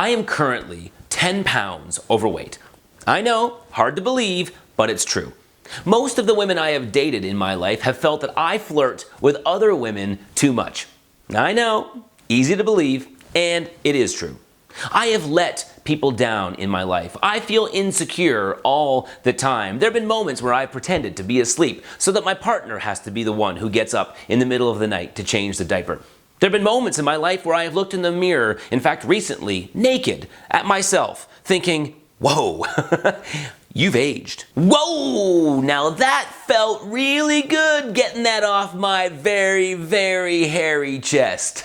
I am currently 10 pounds overweight. I know, hard to believe, but it's true. Most of the women I have dated in my life have felt that I flirt with other women too much. I know, easy to believe, and it is true. I have let people down in my life. I feel insecure all the time. There have been moments where I've pretended to be asleep so that my partner has to be the one who gets up in the middle of the night to change the diaper. There have been moments in my life where I have looked in the mirror, in fact recently, naked, at myself, thinking, whoa, you've aged. Whoa, now that felt really good, getting that off my very, very hairy chest.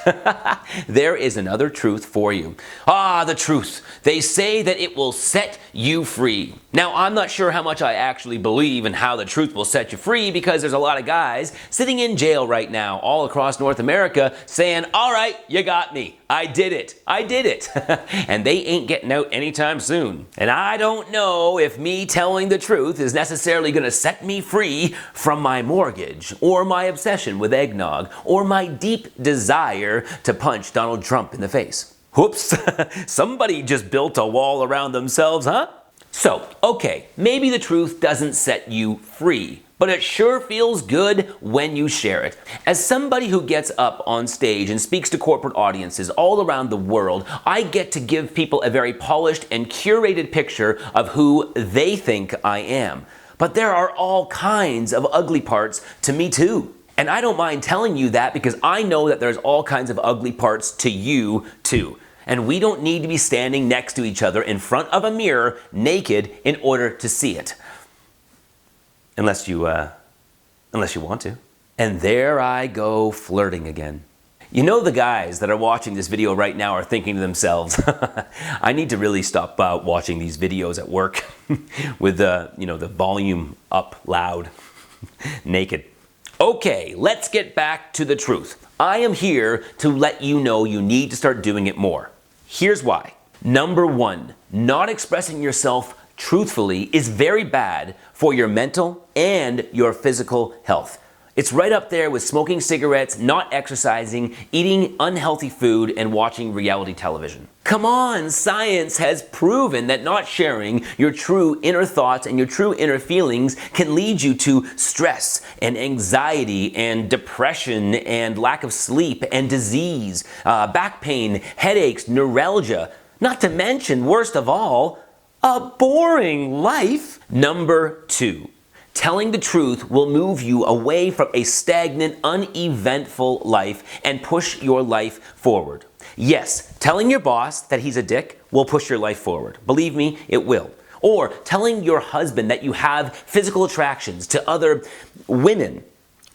There is another truth for you. Ah, the truth. They say that it will set you free. Now, I'm not sure how much I actually believe in how the truth will set you free, because there's a lot of guys sitting in jail right now all across North America saying, all right, you got me. I did it. I did it. And they ain't getting out anytime soon. And I don't know if me telling the truth is necessarily going to set me free from my mortgage, or my obsession with eggnog, or my deep desire to punch Donald Trump in the face. Whoops, somebody just built a wall around themselves, huh? So, okay, maybe the truth doesn't set you free, but it sure feels good when you share it. As somebody who gets up on stage and speaks to corporate audiences all around the world, I get to give people a very polished and curated picture of who they think I am. But there are all kinds of ugly parts to me too. And I don't mind telling you that, because I know that there's all kinds of ugly parts to you too. And we don't need to be standing next to each other in front of a mirror naked in order to see it. Unless you want to. And there I go flirting again. You know, the guys that are watching this video right now are thinking to themselves, I need to really stop watching these videos at work with the volume up loud, naked. Okay, let's get back to the truth. I am here to let you know you need to start doing it more. Here's why. Number one, not expressing yourself truthfully is very bad for your mental and your physical health. It's right up there with smoking cigarettes, not exercising, eating unhealthy food, and watching reality television. Come on, science has proven that not sharing your true inner thoughts and your true inner feelings can lead you to stress and anxiety and depression and lack of sleep and disease, back pain, headaches, neuralgia, not to mention, worst of all, a boring life. Number two. Telling the truth will move you away from a stagnant, uneventful life and push your life forward. Yes, telling your boss that he's a dick will push your life forward. Believe me, it will. Or telling your husband that you have physical attractions to other women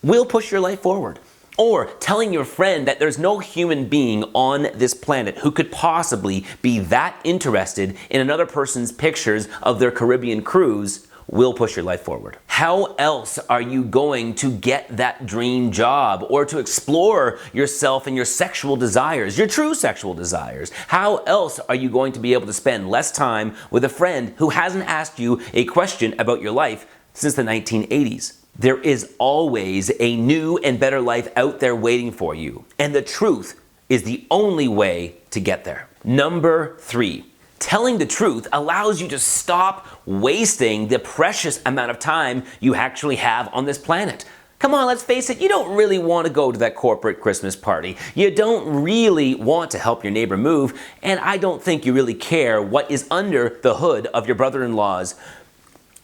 will push your life forward. Or telling your friend that there's no human being on this planet who could possibly be that interested in another person's pictures of their Caribbean cruise will push your life forward. How else are you going to get that dream job, or to explore yourself and your sexual desires, your true sexual desires? How else are you going to be able to spend less time with a friend who hasn't asked you a question about your life since the 1980s? There is always a new and better life out there waiting for you, and the truth is the only way to get there. Number three. Telling the truth allows you to stop wasting the precious amount of time you actually have on this planet. Come on, let's face it, you don't really want to go to that corporate Christmas party. You don't really want to help your neighbor move, and I don't think you really care what is under the hood of your brother-in-law's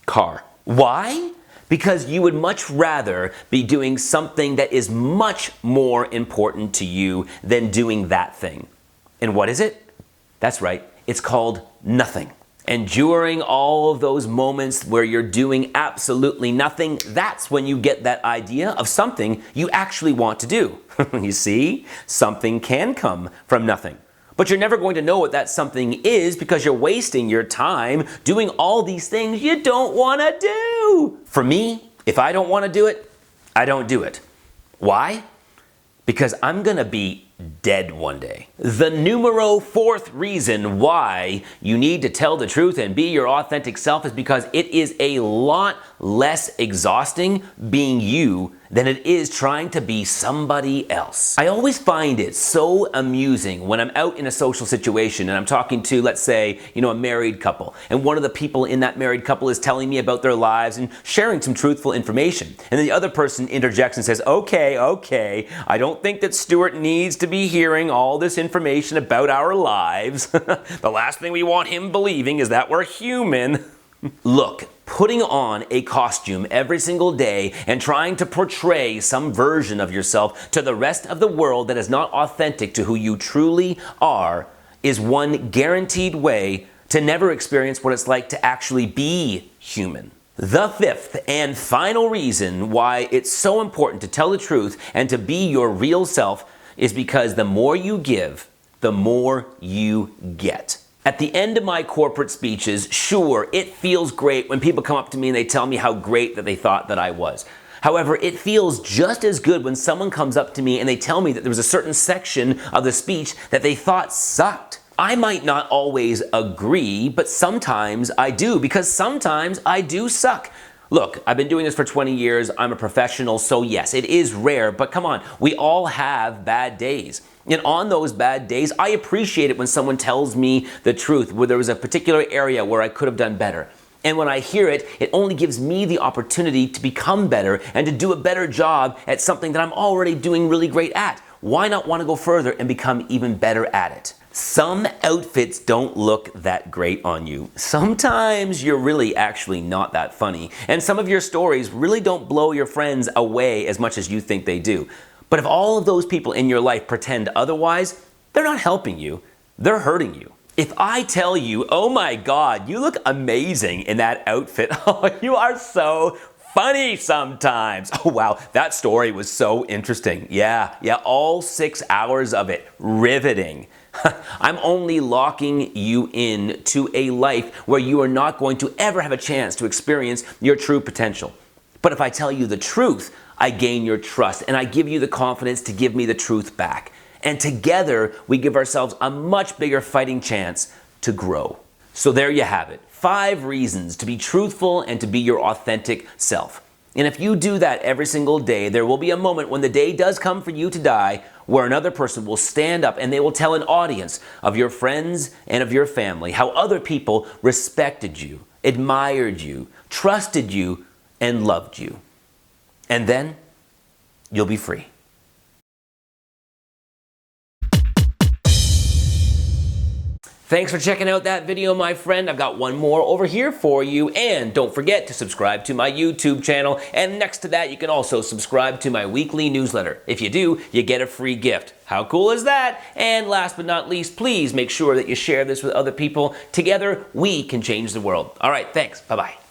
car. Why? Because you would much rather be doing something that is much more important to you than doing that thing. And what is it? That's right. It's called nothing. And during all of those moments where you're doing absolutely nothing, that's when you get that idea of something you actually want to do. You see, something can come from nothing. But you're never going to know what that something is, because you're wasting your time doing all these things you don't want to do. For me, if I don't want to do it, I don't do it. Why? Because I'm going to be dead one day. The numero fourth reason why you need to tell the truth and be your authentic self is because it is a lot less exhausting being you than it is trying to be somebody else. I always find it so amusing when I'm out in a social situation and I'm talking to, let's say, a married couple, and one of the people in that married couple is telling me about their lives and sharing some truthful information. And then the other person interjects and says, okay, I don't think that Stuart needs to be hearing all this information about our lives. The last thing we want him believing is that we're human. Look, putting on a costume every single day and trying to portray some version of yourself to the rest of the world that is not authentic to who you truly are is one guaranteed way to never experience what it's like to actually be human. The fifth and final reason why it's so important to tell the truth and to be your real self is because the more you give, the more you get. At the end of my corporate speeches, sure, it feels great when people come up to me and they tell me how great that they thought that I was. However, it feels just as good when someone comes up to me and they tell me that there was a certain section of the speech that they thought sucked. I might not always agree, but sometimes I do, because sometimes I do suck. Look, I've been doing this for 20 years, I'm a professional, so yes, it is rare, but come on, we all have bad days. And on those bad days, I appreciate it when someone tells me the truth, where there was a particular area where I could have done better. And when I hear it, it only gives me the opportunity to become better and to do a better job at something that I'm already doing really great at. Why not want to go further and become even better at it? Some outfits don't look that great on you. Sometimes you're really actually not that funny. And some of your stories really don't blow your friends away as much as you think they do. But if all of those people in your life pretend otherwise, they're not helping you, they're hurting you. If I tell you, oh my God, you look amazing in that outfit, oh, you are so funny sometimes. Oh wow, that story was so interesting. Yeah, all 6 hours of it, riveting. I'm only locking you in to a life where you are not going to ever have a chance to experience your true potential. But if I tell you the truth, I gain your trust and I give you the confidence to give me the truth back. And together, we give ourselves a much bigger fighting chance to grow. So there you have it. 5 reasons to be truthful and to be your authentic self. And if you do that every single day, there will be a moment when the day does come for you to die where another person will stand up and they will tell an audience of your friends and of your family how other people respected you, admired you, trusted you, and loved you. And then you'll be free. Thanks for checking out that video, my friend. I've got one more over here for you. And don't forget to subscribe to my YouTube channel. And next to that, you can also subscribe to my weekly newsletter. If you do, you get a free gift. How cool is that? And last but not least, please make sure that you share this with other people. Together, we can change the world. All right, thanks. Bye-bye.